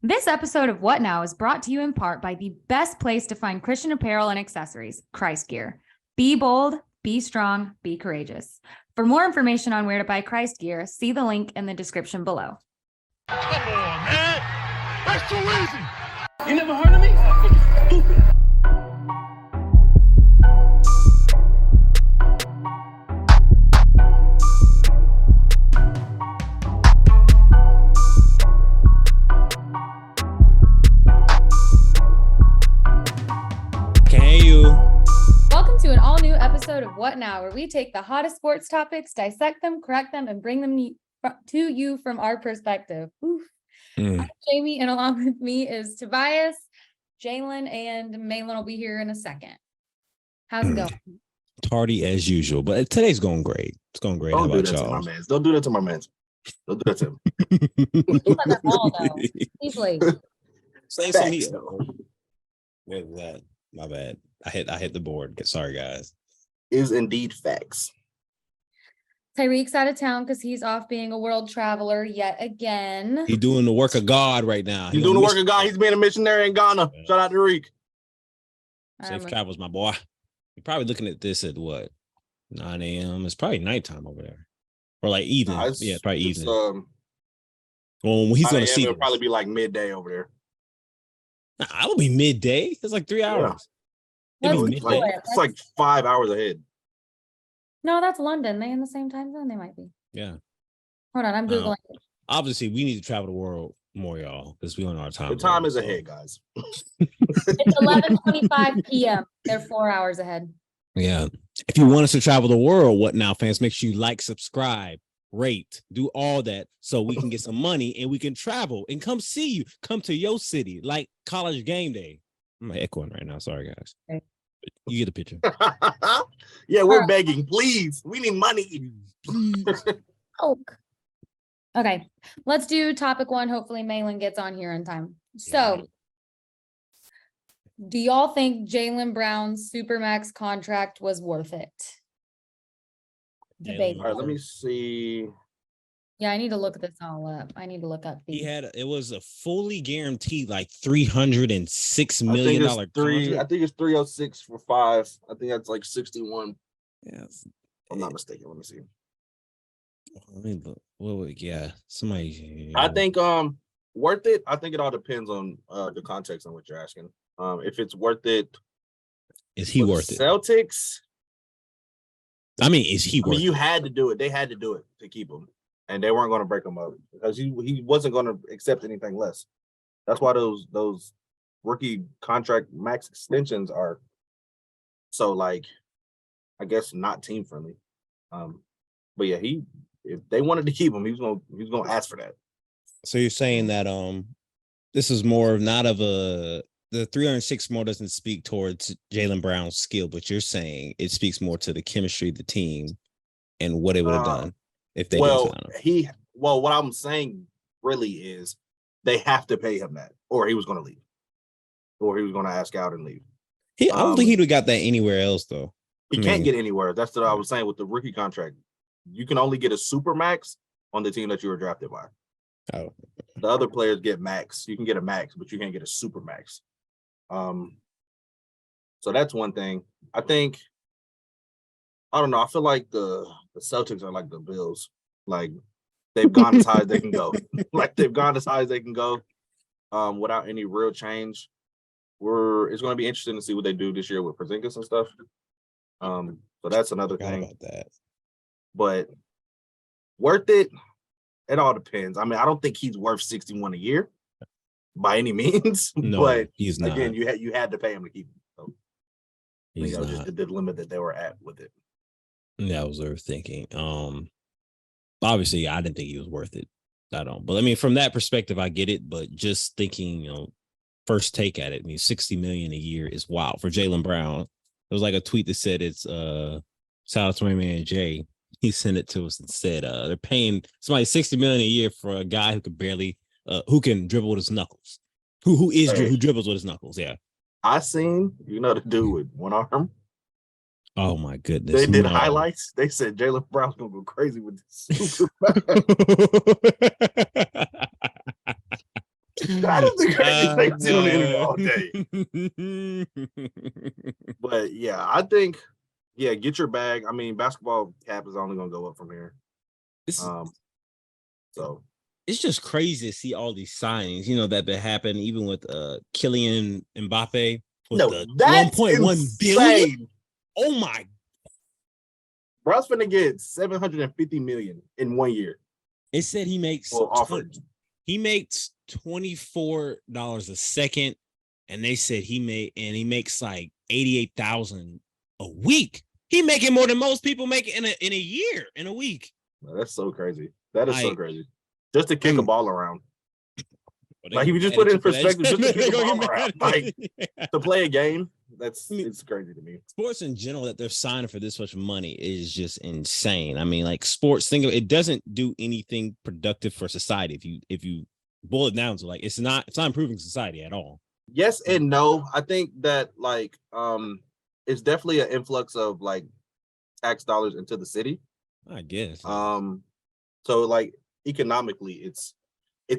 This episode of What Now is brought to you in part by the best place to find Christian apparel and accessories, Christ Gear. Be bold, be strong, be courageous. For more information on where to buy Christ Gear, see the link in the description below. Come on, man. That's too easy. You never heard of me? Stupid. Welcome to an all-new episode of What Now, where we take the hottest sports topics, dissect them, correct them, and bring them to you from our perspective. I'm Jamie, and along with me is Tobias, Jalen, and Malin will be here in a second. How's it going? Tardy as usual, but today's going great. It's going great. How about y'all? Don't do that to my man. Don't do that to him. He's like a ball, though. He's late. Say some heat. Where's that? My bad. I hit the board. Sorry, guys. Is indeed facts. Tyreek's out of town because he's off being a world traveler yet again. He's doing the work of God right now. He's doing the work of God. He's being a missionary in Ghana. Yeah. Shout out to Reek. Safe travels, my boy. You're probably looking at this at what? 9 a.m. It's probably nighttime over there. Or like evening. It's probably evening. Well, when he's going to see it'll probably be like midday over there. I would be midday. It's like 3 hours. Yeah. It's like 5 hours ahead. No, that's London. They in the same time zone? They might be. Yeah. Hold on, I'm Googling. Obviously, we need to travel the world more, y'all, because we on our time. The time is ahead, guys. It's 11:25 p.m. They're 4 hours ahead. Yeah. If you want us to travel the world, What Now fans, make sure you like, subscribe, rate, do all that so we can get some money and we can travel and come see you. Come to your city, like College Game Day. I'm echoing right now. Sorry, guys. Okay. You get the picture. Yeah, we're begging. Please. We need money. Okay. Let's do topic one. Hopefully Malin gets on here in time. So, do y'all think Jaylen Brown's Supermax contract was worth it? Debate. All right, let me see. Yeah, I need to look this all up. I need to look up these. It was a fully guaranteed like $306 million contract. I think it's 306 for 5. I think that's like 61. Yes. I'm not mistaken. Let me see. Let me look. Well, yeah, somebody. I think worth it. I think it all depends on the context on what you're asking. If it's worth it, is he worth it? Celtics. I mean, is he worth it? You had to do it. They had to do it to keep him. And they weren't going to break him up because he wasn't going to accept anything less. That's why those rookie contract max extensions are so, like, I guess not team friendly. But yeah, if they wanted to keep him, he was gonna ask for that. So you're saying that this is more of not of the 306 more doesn't speak towards Jaylen Brown's skill, but you're saying it speaks more to the chemistry of the team and what it would have done. If they what I'm saying really is they have to pay him that, or he was going to leave, or he was going to ask out and leave. I don't think he'd have got that anywhere else, though. He can't get anywhere. That's what I was saying with the rookie contract. You can only get a super max on the team that you were drafted by. Oh, the other players get max. You can get a max, but you can't get a super max. So that's one thing. I don't know. I feel like the Celtics are like the Bills. Like, they've gone as high as they can go. Without any real change. It's going to be interesting to see what they do this year with Porzingis and stuff. So that's another thing. About that. But worth it? It all depends. I mean, I don't think he's worth 61 a year by any means. No, but he's not. Again, you had to pay him to keep him. So he's that was just the limit that they were at with it. That was their thinking. Obviously, I didn't think he was worth it. I don't. But I mean, from that perspective, I get it. But just thinking, first take at it, I mean, $60 million a year is wild for Jaylen Brown. There was like a tweet that said it's shout out to my man Jay. He sent it to us and said they're paying somebody $60 million a year for a guy who could barely who can dribble with his knuckles. Who dribbles with his knuckles? Yeah. I seen the dude with one arm. Oh my goodness! They did highlights. They said Jaylen Brown's gonna go crazy with this. That is the craziest thing I've seen on the internet all day. But yeah, I think, get your bag. I mean, basketball cap is only gonna go up from here. So it's just crazy to see all these signings, that happened even with Kylian Mbappe with the 1.1 billion. Oh my. Bro's finna get $750 million in 1 year. It said he makes offered. He makes $24 a second, and they said he makes like 88,000 a week. He making more than most people make in a year, in a week. That's so crazy. That is so crazy. Just to kick a ball around. Like, if you just put it in perspective, just to kick a ball around. Like, to play a game, it's crazy to me. Sports in general, that they're signing for this much money is just insane. I mean, like, sports, think of it, doesn't do anything productive for society. If you boil it down to, like, it's not improving society at all. Yes and no. I think that, like, it's definitely an influx of, like, tax dollars into the city, I guess. So, like, economically it's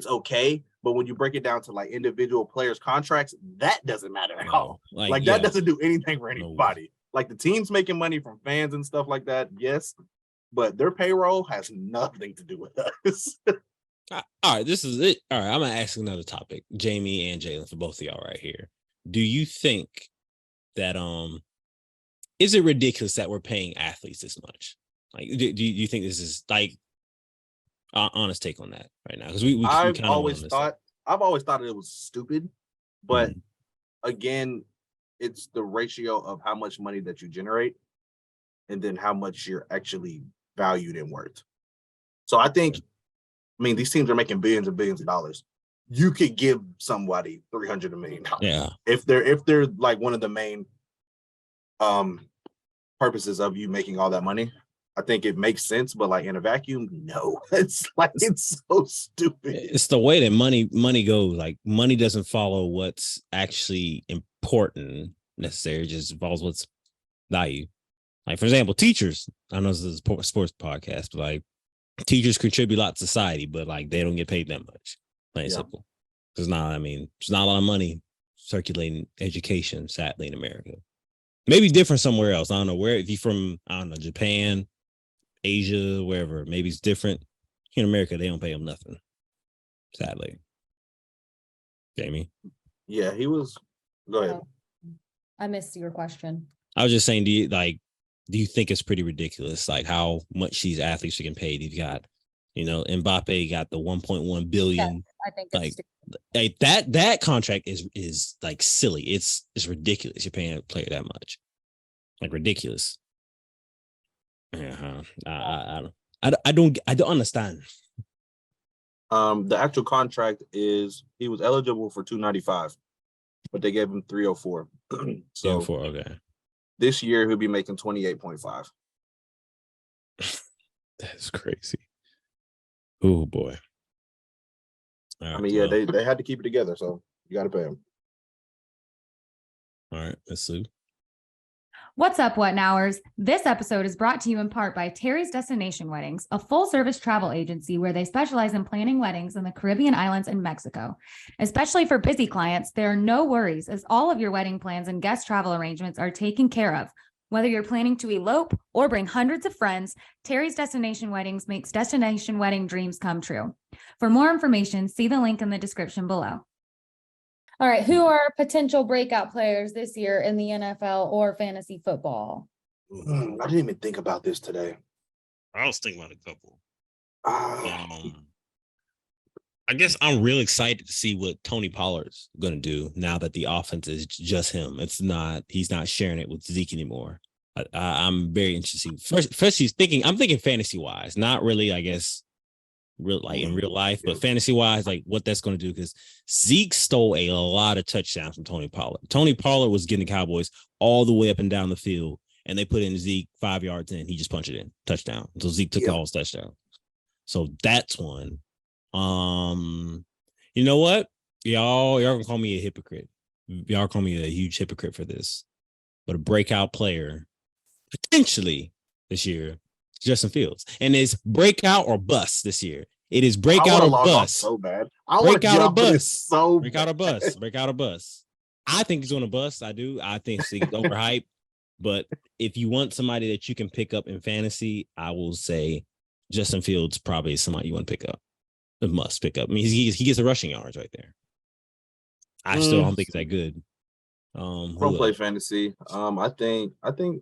okay, but when you break it down to, like, individual players' contracts, that doesn't matter at all. Like that doesn't do anything for anybody. No. Like, the team's making money from fans and stuff like that, yes, but their payroll has nothing to do with us. All right, this is it. All right, I'm gonna ask another topic, Jamie and Jalen, for both of y'all right here. Do you think that is it ridiculous that we're paying athletes this much? Like, do you think this is, like, honest take on that right now? Because I've always thought it was stupid, but again, it's the ratio of how much money that you generate and then how much you're actually valued and worth. So I think, these teams are making billions and billions of dollars. You could give somebody $300 million. Yeah. If they're like one of the main purposes of you making all that money, I think it makes sense, but, like, in a vacuum, no. It's so stupid. It's the way that money goes. Like, money doesn't follow what's actually important necessarily. It just follows what's value. Like, for example, teachers. I know this is a sports podcast, but, like, teachers contribute a lot to society, but, like, they don't get paid that much. Plain simple. There's not a lot of money circulating education, sadly, in America. Maybe different somewhere else. I don't know where. If you're from, Japan, Asia, wherever, maybe it's different. Here in America, they don't pay them nothing, sadly. Jamie? Yeah, he was. Go ahead. I missed your question. I was just saying, do you think it's pretty ridiculous, like, how much these athletes are getting paid? You've got, Mbappe got the 1.1 billion. Yeah, I think like that contract is like silly. It's ridiculous. You're paying a player that much, like, ridiculous. I don't understand. The actual contract is he was eligible for 295, but they gave him 304. So 304, okay. This year he'll be making 28.5. That's crazy. Oh boy. Right, they had to keep it together, so you got to pay him. All right, let's see. What's up, What Nowers? This episode is brought to you in part by Tarri's Destination Weddings, a full-service travel agency where they specialize in planning weddings in the Caribbean islands and Mexico. Especially for busy clients, there are no worries, as all of your wedding plans and guest travel arrangements are taken care of. Whether you're planning to elope or bring hundreds of friends, Tarri's Destination Weddings makes destination wedding dreams come true. For more information, see the link in the description below. All right, who are potential breakout players this year in the NFL or fantasy football? I didn't even think about this today. I was thinking about a couple. I guess I'm real excited to see what Tony Pollard's going to do now that the offense is just him. He's not sharing it with Zeke anymore. I'm very interested. First, I'm thinking fantasy wise, not really, I guess, in real life, but fantasy wise, like, what that's going to do, because Zeke stole a lot of touchdowns from Tony Pollard. Tony Pollard was getting the Cowboys all the way up and down the field, and they put in Zeke 5 yards in. He just punched it in, touchdown. So Zeke took all his touchdowns. So that's one. You know what? Y'all gonna call me a hypocrite. Y'all call me a huge hypocrite for this. But a breakout player potentially this year, Justin Fields. And it's breakout or bust this year. It is break I out want or to log off bust. so bad. I Break want to out or jump this bust. so Break out or bad. bust. Break out or bust. I think he's going to bust. I do. I think he's overhyped. But if you want somebody that you can pick up in fantasy, I will say Justin Fields probably is somebody you want to pick up. A must pick up. I mean, he gets the rushing yards right there. I still don't think it's that good. Don't play fantasy. I think.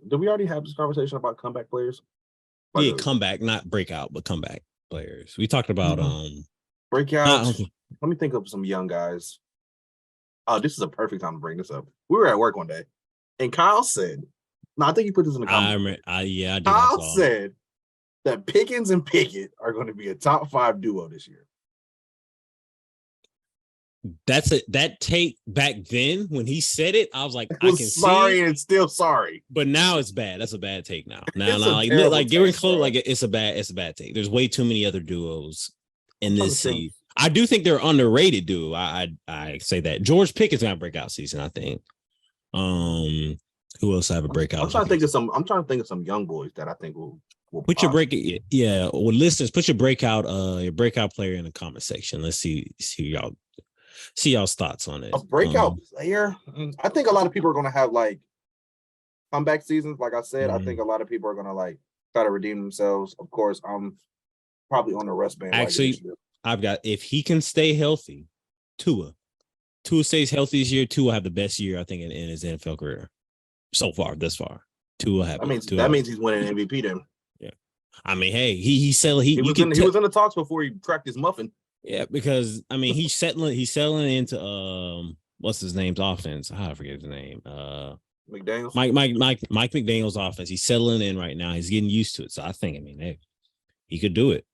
Did we already have this conversation about comeback players? Yeah, comeback, not breakout, but comeback players. We talked about breakout. Let me think of some young guys. Oh, this is a perfect time to bring this up. We were at work one day, and Kyle said, "No, I think you put this in the comments." I did. Kyle said that Pickens and Pickett are going to be a top 5 duo this year. That take back then when he said it, I was like, I can sorry, and it's still sorry. But now it's bad. That's a bad take now. Now, like giving close, like it's a bad take. There's way too many other duos in this season. I do think they're underrated duo. I say that. George Pickens gonna break out season, I think. Who else have a breakout? I'm trying to think of some young boys that I think will put your yeah. Well, listeners, put your breakout player in the comment section. Let's see y'all's thoughts on it. A breakout player. I think a lot of people are going to have like comeback seasons. Like I said, I think a lot of people are going to like try to redeem themselves. Of course, I'm probably on the rest band. Actually, I've got, if he can stay healthy, Tua stays healthy this year. Tua have the best year I think in his NFL career so far. Thus far, Tua have. That means he's winning MVP then. Yeah, I mean, hey, he was in the talks before he cracked his muffin. Yeah, because I mean he's settling into what's his name's offense? I forget his name. McDaniels. Mike McDaniel's offense. He's settling in right now. He's getting used to it. So I think, hey, he could do it.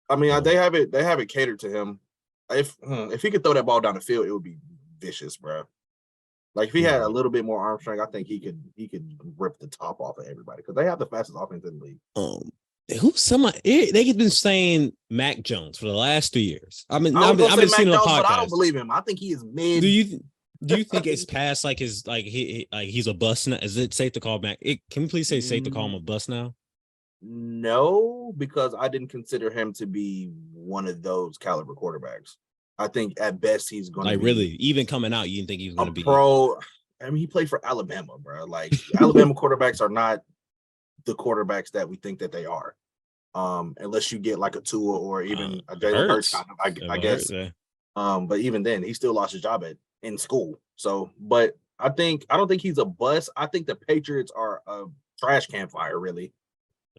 I mean, they have it catered to him. If he could throw that ball down the field, it would be vicious, bro. Like if he had a little bit more arm strength, I think he could rip the top off of everybody because they have the fastest offense in the league. They've been saying Mac Jones for the last 2 years. I mean, I've been seeing on podcast, but I don't believe him. I think he is mid. Do you think it's past like his he's a bust now? Is it safe to call Mac? Can we please say safe to call him a bust now? No, because I didn't consider him to be one of those caliber quarterbacks. I think at best he's going to be really even coming out. You didn't think he was going to be pro. I mean, he played for Alabama, bro. Like Alabama quarterbacks are not the quarterbacks that we think that they are, unless you get like a Tua or even a Jalen Hurts kind of, I guess. Yeah. But even then, he still lost his job in school. So, but I don't think he's a bust. I think the Patriots are a trash can fire, really.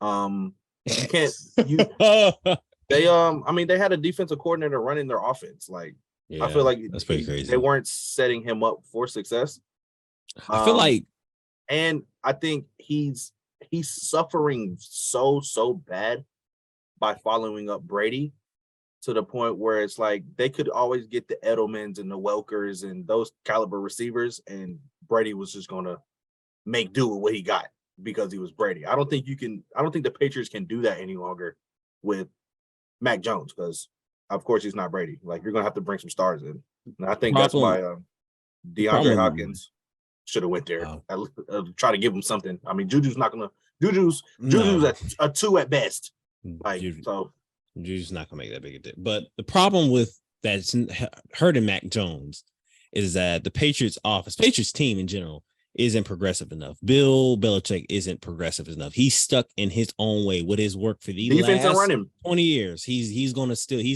You can't. I mean, they had a defensive coordinator running their offense. Like, yeah, I feel like that's pretty crazy. They weren't setting him up for success. I feel like, and I think he's suffering so bad by following up Brady to the point where it's like they could always get the Edelmans and the Welkers and those caliber receivers, and Brady was just going to make do with what he got because he was Brady. I don't think the Patriots can do that any longer with Mac Jones because, of course, he's not Brady. Like, you're going to have to bring some stars in. And I think that's why DeAndre Hopkins should have went there. Try to give him something. I mean, Juju's not gonna. Juju's a 2 at best. Like Juju's not gonna make that big a dip. But the problem with that's hurting Mac Jones is that the Patriots team in general isn't progressive enough. Bill Belichick isn't progressive enough. He's stuck in his own way with his work for the defense last and running 20 years. He's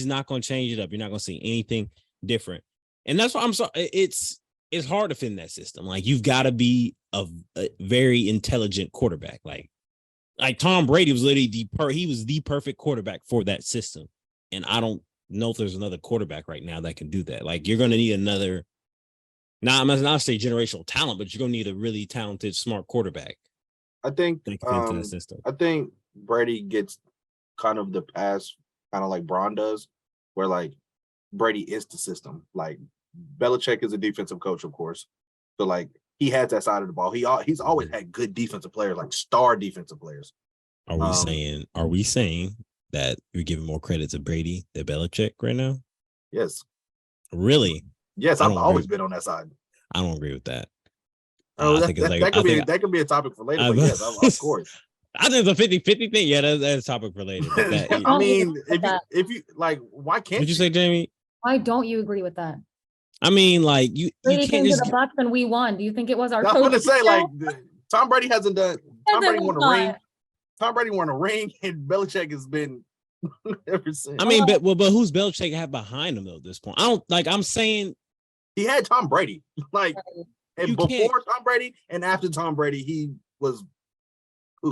not gonna change it up. You're not gonna see anything different. And that's why I'm sorry. It's hard to fit in that system. Like, you've got to be a very intelligent quarterback. Like Tom Brady was literally he was the perfect quarterback for that system. And I don't know if there's another quarterback right now that can do that. Like, you're going to need another, I'm not say generational talent, but you're going to need a really talented, smart quarterback. I think Brady gets kind of the pass, kind of like Braun does, where like Brady is the system. Like, Belichick is a defensive coach, of course. So, like, he has that side of the ball. He's always had good defensive players, like star defensive players. Are we saying that you're giving more credit to Brady than Belichick right now? Yes. Really? Yes, I've always been on that side. I don't agree with that. That could be a topic for later, but yes, of course. I think it's a 50-50 thing. Yeah, that's topic related. But that, I mean, if you like, why can't What'd you say, Jamie? Why don't you agree with that? I mean, like you Brady can't came just to the Bucks and we won. Do you think it was our? I'm gonna say like Tom Brady hasn't done. Tom Brady won a ring. Not. Tom Brady won a ring, and Belichick has been ever since. I mean, but who's Belichick have behind him though at this point? I don't like. I'm saying he had Tom Brady, like, and You before can't- Tom Brady and after Tom Brady, he was.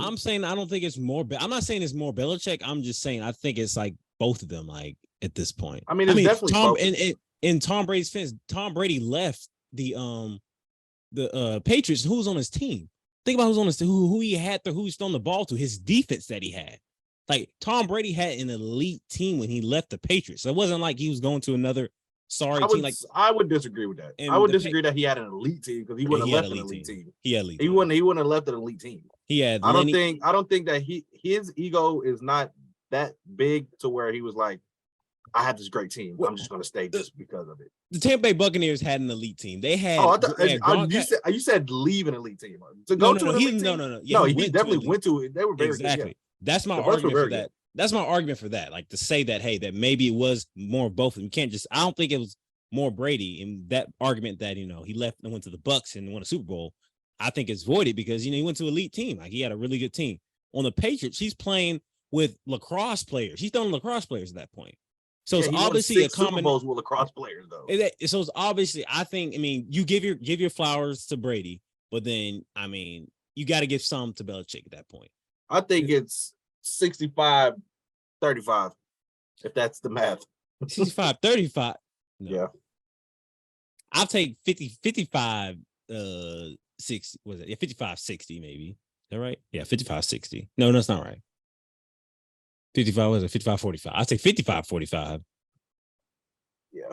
I'm saying I don't think it's more. I'm not saying it's more Belichick. I'm just saying I think it's like both of them. Like at this point, I mean, it's definitely Tom both. in Tom Brady's fence. Tom Brady left the Patriots. Who was on his team? Think about who's on his who he had who he's thrown the ball to. His defense that he had. Like Tom Brady had an elite team when he left the Patriots. So it wasn't like he was going to another team. Like I would disagree with that. I would disagree that he had an elite team because he wouldn't have left an elite team. He had elite. He wouldn't have left an elite team. He had. I don't think that his ego is not that big to where he was like, I have this great team. I'm just going to stay just because of it. The Tampa Bay Buccaneers had an elite team. They had. You said leave an elite team to go to an elite team. No. Yeah, he definitely went to it. They were very exactly. Good, yeah. That's my argument for that. That's my argument for that. Like to say that, hey, that maybe it was more of both. You can't just. I don't think it was more Brady in that argument that he left and went to the Bucks and won a Super Bowl. I think it's voided because he went to an elite team. Like he had a really good team. On the Patriots, he's playing with lacrosse players. He's throwing lacrosse players at that point. So it's obviously a common. Super Bowls with lacrosse players, though. So it's obviously, I think. I mean, you give your flowers to Brady, but then I mean, you got to give some to Belichick at that point. I think it's 65-35, if that's the math. 65-35. No. Yeah. I'll take 55 60. Was it? Yeah, 55-60 maybe. Is that right? Yeah, 55-60. No, that's not right. 55 was it? 55-45. I'll take 55-45. Yeah.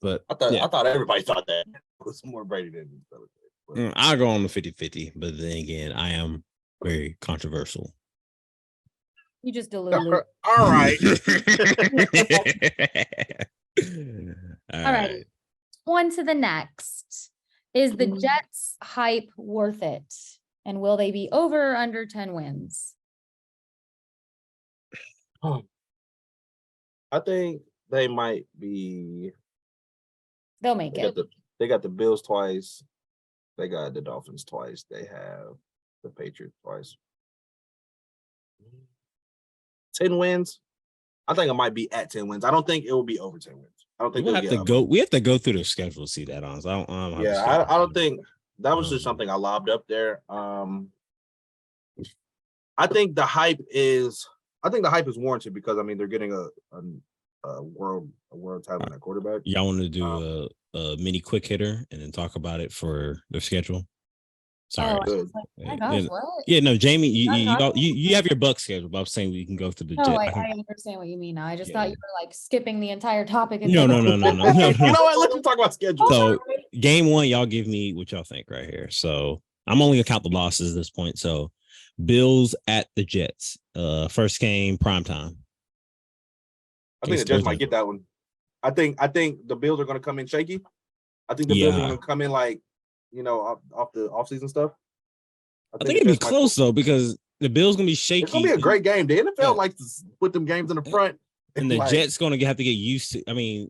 But I thought everybody thought that it was more Brady than Belichick. I'll go on the 50-50, but then again, I am very controversial. You just deluded. All right. All right. On to the next. Is the Jets hype worth it? And will they be over or under 10 wins? I think they might be. They'll make it. They got the Bills twice. They got the Dolphins twice. They have the Patriots twice. 10 wins. I think it might be at 10 wins. I don't think it will be over 10 wins. I don't think we have to go through the schedule to see that on. So I don't think that was just something I lobbed up there. I think the hype is warranted because I mean they're getting a world talent at quarterback. Y'all want to do a mini quick hitter and then talk about it for their schedule? Sorry. Yeah, no, Jamie, you have your Buck schedule, but I'm saying we can go through the Jets. I understand what you mean now. I just thought you were like skipping the entire topic. No. You know what? Let's talk about schedule. So game one, y'all give me what y'all think right here. So I'm only gonna count the losses at this point. So Bills at the Jets. First game, primetime. I think the Jets might get that one. I think the Bills are gonna come in shaky. I think the Bills are gonna come in like, off the offseason stuff. I think it'd be close though, because the Bills gonna be shaky. It's gonna be a great game. The NFL likes to put them games in the front. And the Jets gonna have to get used to. I mean,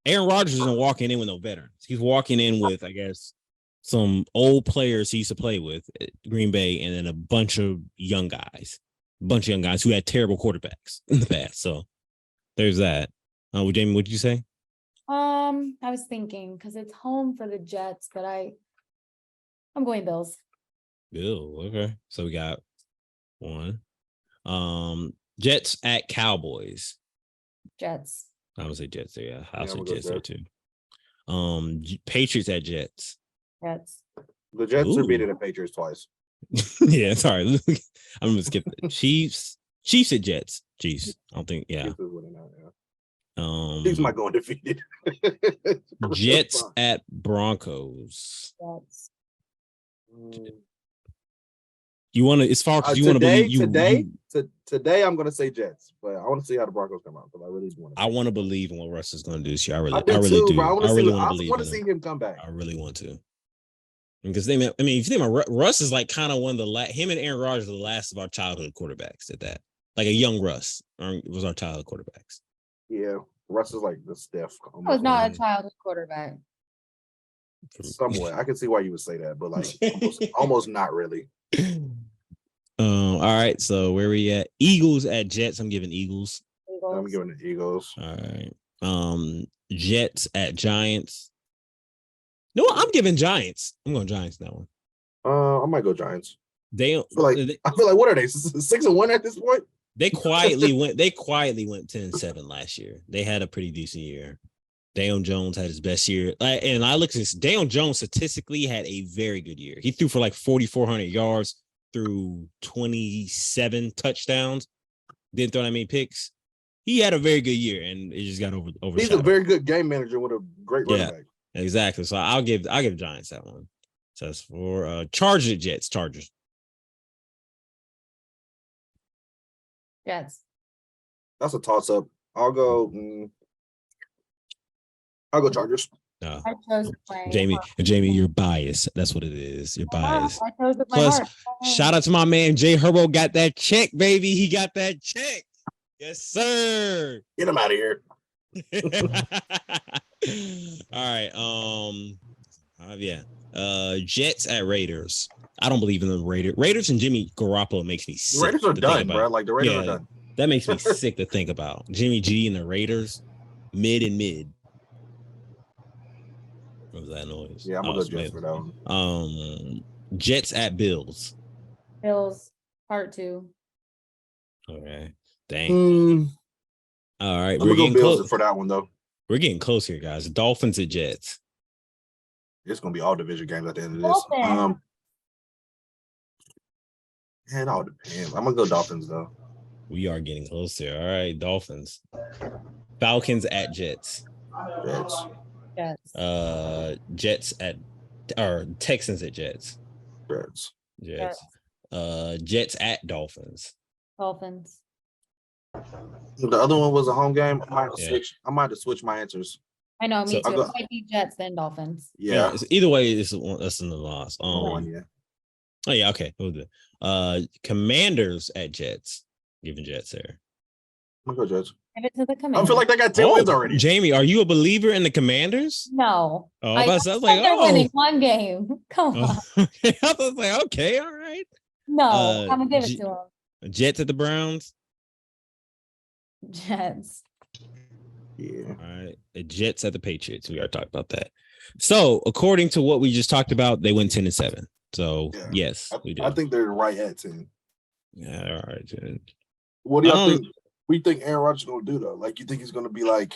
Aaron Rodgers isn't walking in with no veterans. He's walking in with, I guess, some old players he used to play with at Green Bay, and then a bunch of young guys who had terrible quarterbacks in the past. So there's that. Jamie, what did you say? I was thinking because it's home for the Jets, but I'm going Bills. Bill, okay. So we got one. Jets at Cowboys. Jets. I'm gonna say Jets there. Yeah, I'll say Jets there too. Patriots at Jets. Jets. The Jets are beating the Patriots twice. Yeah, sorry. I'm gonna skip it. Chiefs at Jets. Chiefs. I don't think. Yeah. Chiefs might go undefeated. Jets at Broncos. Jets. You want to, as far as you want to believe today, I'm going to say Jets, but I want to see how the Broncos come out. But I really want. I want to believe in what Russ is going to do this year. I really do. I really want to believe. I want to see him come back. I really want to. Because if you think about Russ is like kind of one of the him and Aaron Rodgers are the last of our childhood quarterbacks at that. Like a young Russ was our childhood quarterbacks. Yeah, Russ is like the Steph. I was not a childhood quarterback. Somewhat, I can see why you would say that, but like almost not really. All right, so where we at? Eagles at Jets. I'm giving Eagles. I'm giving the Eagles. All right. Jets at Giants. No, I'm giving Giants. I'm going Giants that one. I might go Giants. I feel like what are they? 6-1 at this point? They quietly went 10-7 last year. They had a pretty decent year. Daniel Jones had his best year. And I looked at this. Daniel Jones statistically had a very good year. He threw for like 4,400 yards through 27 touchdowns. Didn't throw that many picks. He had a very good year, and it just got overshadowed. He's a very good game manager with a great running back. Exactly. So I'll give Giants that one. So that's for Chargers, Jets. Jets. That's a toss up. I'll go Chargers. No. I chose my Jamie, you're biased. That's what it is. You're biased. I chose with my Plus, heart. shout out to my man Jay Herbo. Got that check, baby. He got that check. Yes, sir. Get him out of here. All right. Jets at Raiders. I don't believe in the Raiders. Raiders and Jimmy Garoppolo makes me sick. The Raiders are done, bro. Like the Raiders are done. That makes me sick to think about. Jimmy G and the Raiders, mid. What was that noise? Yeah, I'm gonna go Jets for that one. Jets at Bills. Bills, part 2. Okay. Dang. All right. I'm gonna go Bills for that one though. We're getting close here, guys. Dolphins at Jets. It's gonna be all division games at the end of this. Man, it all depends. I'm gonna go Dolphins though. We are getting close here. All right, Dolphins. Falcons at Jets. Jets. Texans at Jets. Jets. Jets at Dolphins. Dolphins. The other one was a home game. I might have to switch my answers. I know, me too. It might be Jets then Dolphins. Yeah. Either way, that's in the loss. Oh yeah, okay. We'll do. Commanders at Jets. Giving Jets there. I'm gonna go Jets. Give it to the Commanders. I feel like they got 10 wins already. Jamie, are you a believer in the Commanders? No. Oh, I was like, they're winning one game. Come on. I was like, okay, all right. No, I'm gonna give it to them. Jets at the Browns. Jets. Yeah. All right. The Jets at the Patriots. We already talked about that. So, according to what we just talked about, they went 10-7. So, yes, we do. I think they're right at 10. Yeah, all right, Jen. What do y'all think? What do you think Aaron Rodgers is going to do, though? Like, you think he's going to be like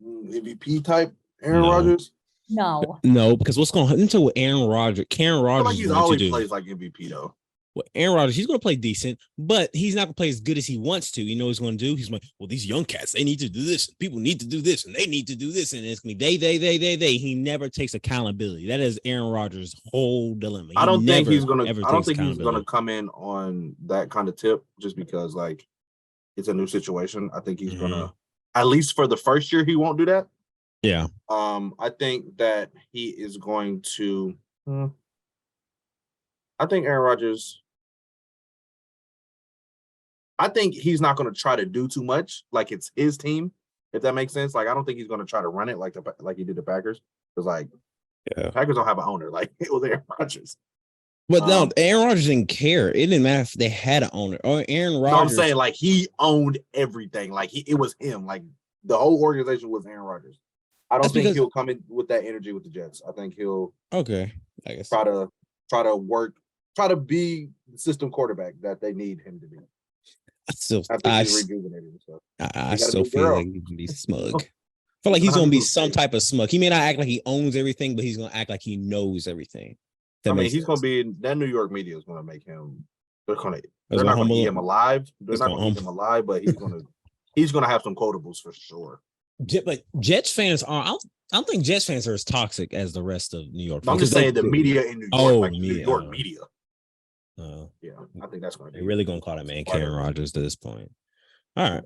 MVP type Aaron Rodgers? No, because what's going to happen to Aaron Rodgers? Karen Rodgers, like he's always plays like MVP, though. Well, Aaron Rodgers, he's going to play decent, but he's not going to play as good as he wants to. You know what he's going to do? He's like, well, these young cats, they need to do this. People need to do this, and they need to do this. And it's going to be they. He never takes accountability. That is Aaron Rodgers' whole dilemma. I don't think he's going to come in on that kind of tip just because, like, it's a new situation. I think he's going to, at least for the first year, he won't do that. Yeah. I think that he is going to, I think Aaron Rodgers, I think he's not going to try to do too much, like it's his team, if that makes sense. Like, I don't think he's going to try to run it like he did the Packers. Because, like, the Packers don't have an owner. Like, it was Aaron Rodgers. But no, Aaron Rodgers didn't care. It didn't matter if they had an owner. Or Aaron Rodgers. No, I'm saying, like, he owned everything. Like, it was him. Like, the whole organization was Aaron Rodgers. I don't think he'll come in with that energy with the Jets. I think he'll I guess try to be the system quarterback that they need him to be. I still feel like he can be smug. I feel like he's going to be some type of smug. He may not act like he owns everything, but he's going to act like he knows everything. He's going to be, that New York media is going to make him, they're not going to eat him alive. They're not going to eat him alive, but he's going to have some quotables for sure. But Jets fans I don't think Jets fans are as toxic as the rest of New York. I'm just saying the media in New York, New York media. Yeah, I think that's going to be. They're really going to call that man Karen Rodgers to this point. All right.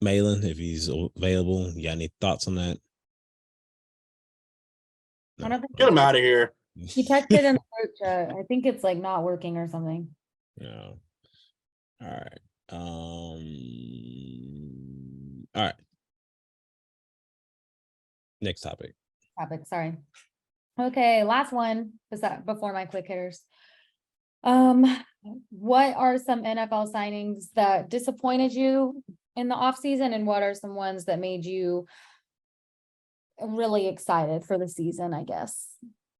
Malin, if he's available, you got any thoughts on that? I don't think Get him out of here. he texted in the group chat. I think it's like not working or something. No. All right. All right. Next topic. Sorry. Okay, last one before my quick hitters. What are some NFL signings that disappointed you in the offseason, and what are some ones that made you really excited for the season, I guess?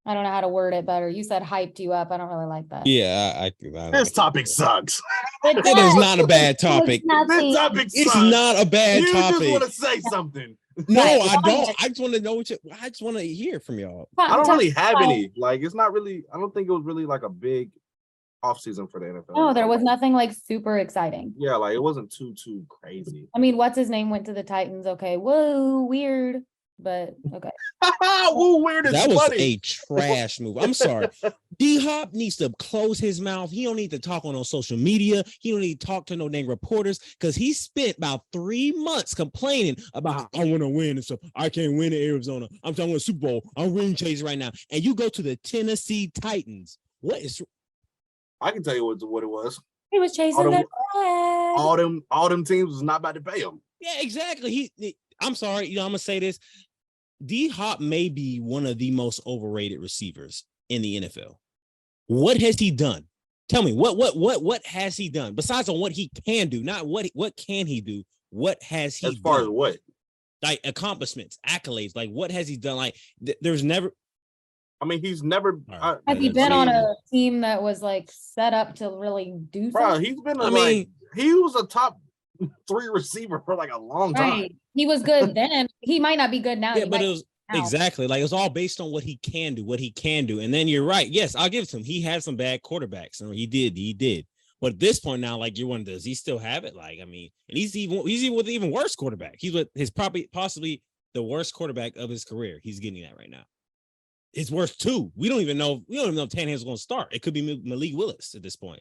I don't know how to word it better. You said hyped you up. I don't really like that. Yeah, I This topic sucks. It is not a bad topic. This topic sucks. It's not a bad topic. You just want to say something. No, I don't. I just want to know I just want to hear from y'all. I don't really have any. Like, it's not really. I don't think it was really like a big offseason for the NFL. No, there was nothing like super exciting. Yeah, like it wasn't too crazy. I mean, what's his name went to the Titans? Okay, whoa, weird, but okay. Woo, weird is that was funny. a trash move. I'm sorry. D-Hop needs to close his mouth. He don't need to talk on social media. He don't need to talk to no dang reporters because he spent about 3 months complaining about I want to win and so I can't win in Arizona. I'm talking about Super Bowl. I'm ring chase right now. And you go to the Tennessee Titans. What is? I can tell you what it was. He was chasing the all them teams was not about to pay him. Yeah, exactly. I'm sorry. I'm gonna say this. D-Hop may be one of the most overrated receivers in the NFL. What has he done? Tell me what has he done besides on what he can do? Not what can he do? What has he as far done? as what? Like accomplishments, accolades. Like what has he done? Like there's never. I mean, he's never. Right. Have you been on a team that was like set up to really do something? Bro, he's been. He was a top 3 receiver for like a long time. Right. He was good then. He might not be good now. Yeah, but it was exactly like it was all based on what he can do. And then you're right. Yes, I'll give it to him. He had some bad quarterbacks, and he did. But at this point now, like you're wondering, does he still have it? Like, I mean, and he's even with an even worse quarterback. He's with his possibly the worst quarterback of his career. He's getting that right now. It's worse too. We don't even know if Tannehill's going to start. It could be Malik Willis at this point.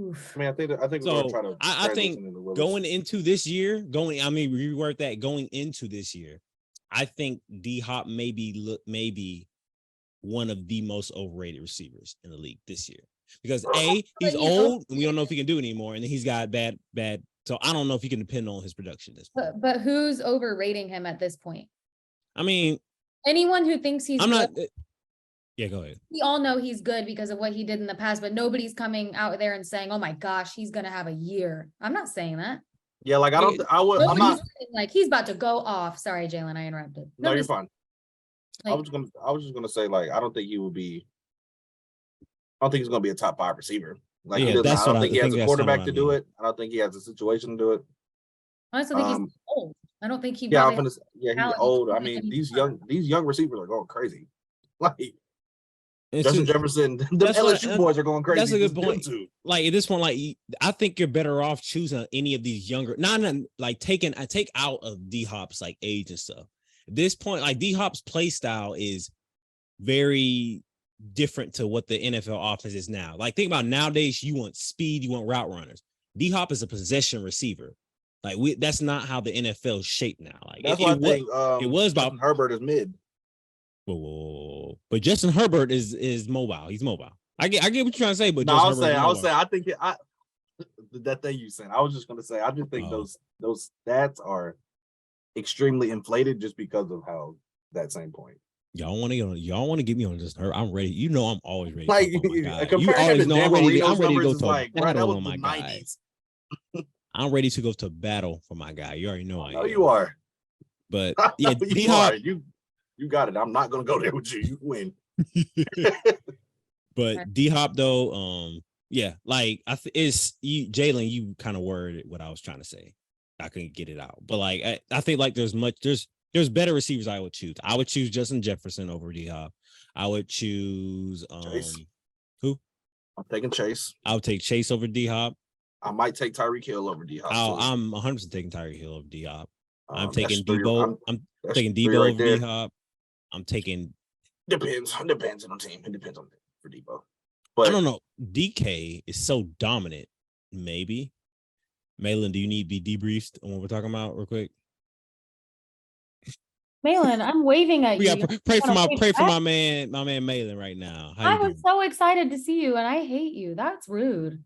Oof. I mean, I think so. We're gonna try to I think going into this year, reword into this year, I think D-Hop may be one of the most overrated receivers in the league this year because he's old and we don't know if he can do it anymore, and then he's got bad. So I don't know if he can depend on his production this point. But who's overrating him at this point? I mean, anyone who thinks he's not. Yeah, go ahead. We all know he's good because of what he did in the past, but nobody's coming out there and saying, "Oh my gosh, he's gonna have a year." I'm not saying that. Yeah, like I don't. I'm not like he's about to go off. Sorry, Jalen, I interrupted. No, you're fine. Like, I was just gonna say, like, I don't think he will be. I don't think he's gonna be a top 5 receiver. Like, yeah, I don't think he has a quarterback to do it. I don't think he has a situation to do it. I also think he's old. I don't think he. Yeah, he's old. I mean, these young receivers are going crazy. Like. Justin Jefferson, the LSU boys are going crazy. That's a good point. Like at this point, like I think you're better off choosing any of these younger, not like I take out of D-Hop's like age and stuff. At this point, like D-Hop's play style is very different to what the NFL offense is now. Like think about nowadays, you want speed, you want route runners. D-Hop is a possession receiver. Like that's not how the NFL is shaped now. Like that's why I think it was about Herbert is mid. Whoa. But Justin Herbert is mobile. He's mobile. I get what you're trying to say, but I think that thing you said. I was just gonna say I just think those stats are extremely inflated just because of how that same point. Y'all want to get me on Justin Herbert. I'm ready. You know I'm always ready. Like you always know I'm ready to go to battle on my guy. I'm ready to go to battle for my guy. You already know I am. You are. But yeah, D-Hop, you got it. I'm not gonna go there with you. You win. But D-Hop though, yeah, like it's you, Jalen. You kind of worded what I was trying to say. I couldn't get it out, but like I think like there's better receivers I would choose. I would choose Justin Jefferson over D-Hop. I would choose who? I'm taking Chase. I would take Chase over D-Hop. I might take Tyreek Hill over D-Hop. I'm 100% taking Tyreek Hill over D-Hop. I'm taking Debo. I'm taking Debo over D-Hop. I'm taking. Depends on the team. It depends on for Debo. But I don't know. DK is so dominant. Maybe. Malin, do you need to be debriefed on what we're talking about real quick? Malin, I'm waving at We you. got You pray for wanna my wave pray for back? my man Malin right now. How I you was doing? so excited to see you, and I hate you. That's rude.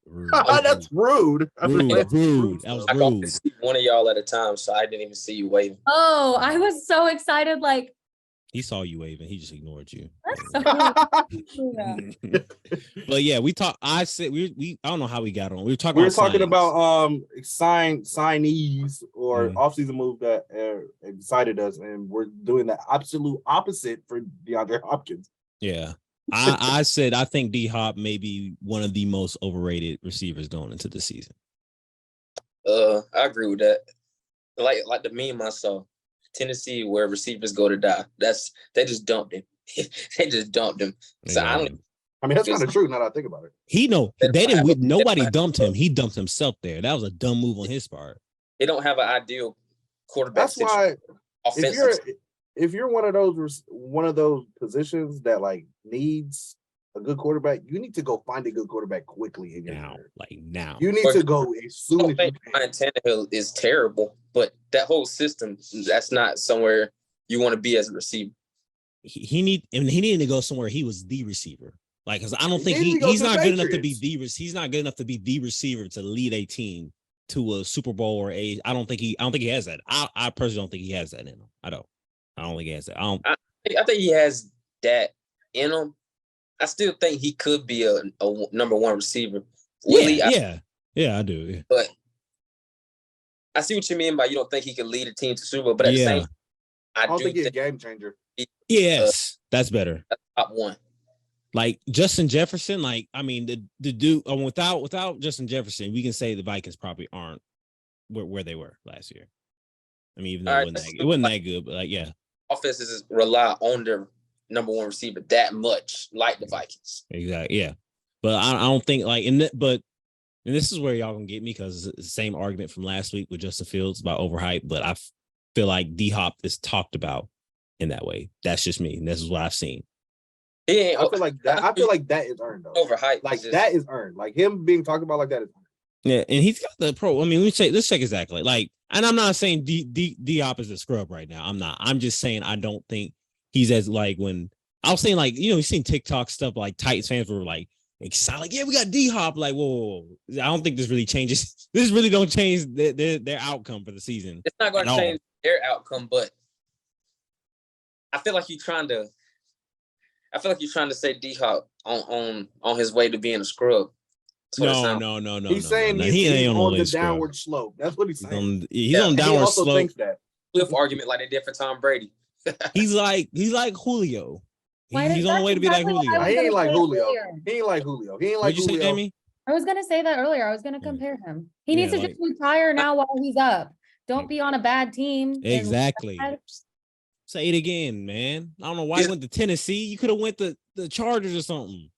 Rude. That's rude. Rude. That was I can only rude. see one of y'all at a time, so I didn't even see you waving. Oh, I was so excited. Like, He saw you waving. He just ignored you. that's so rude. But yeah, we talked. I said we. I don't know how we got on. We were talking. We were about talking signings. about signees or Mhm. offseason move that excited us, and we're doing the absolute opposite for DeAndre Hopkins. Yeah. I said I think D Hop may be one of the most overrated receivers going into the season. I agree with that. Like the meme I saw, Tennessee, where receivers go to die. They just dumped him. They just dumped him. So Yeah. I mean, that's kind of true now that I think about it. Nobody dumped him. He dumped himself there. That was a dumb move on his part. They don't have an ideal quarterback. That's why offensive. if you're one of those positions that like needs a good quarterback, you need to go find a good quarterback quickly in your career. Now. You need to go as soon as you can. Ryan Tannehill is terrible, but that whole system, that's not somewhere you want to be as a receiver. He needed to go somewhere he was the receiver. Like, because I don't think needed to go he's to the not good enough to be Patriots. he's not good enough to be the receiver to lead a team to a Super Bowl or I don't think he has that. I personally don't think he has that in him. I don't think he has that. I think he has that in him. I still think he could be a number one receiver. Willie, I do. Yeah. But I see what you mean by you don't think he can lead a team to Super Bowl, but at the same time, I don't think he's a game changer. Yes, that's better. Top one. Like Justin Jefferson, like I mean, the dude without Justin Jefferson, we can say the Vikings probably aren't where they were last year. I mean, even though it wasn't that good, but like offenses rely on their number one receiver that much, like the Vikings. Exactly, yeah. But I don't think like but this is where y'all gonna get me because it's the same argument from last week with Justin Fields about overhyped. But I feel like D Hop is talked about in that way. That's just me, and this is what I've seen. I feel like that is earned though. Overhyped. Like that is earned. Like him being talked about like that is earned. Yeah, and he's got the pro. I mean, let's check exactly. Like, and I'm not saying D Hop is a scrub right now. I'm not. I'm just saying I don't think he's as like when I was saying like you've seen TikTok stuff like Titans fans were like excited, like, yeah, we got D Hop. Like, whoa, I don't think this really changes. This really don't change their outcome for the season. It's not going to change their outcome, but I feel like you're trying to say D Hop on his way to being a scrub. No. He's saying he ain't on the downward slope. That's what he's saying. He's on downward he also slope. Thinks that. Cliff argument like they did for Tom Brady. he's like Julio. He's on the way to be like Julio. He ain't like Julio. He ain't like Julio. What'd you say, Jamie? I was gonna say that earlier. I was gonna compare him. He needs to just retire now while he's up. Don't be on a bad team. Exactly. Say it again, man. I don't know why he went to Tennessee. You could have went to the Chargers or something.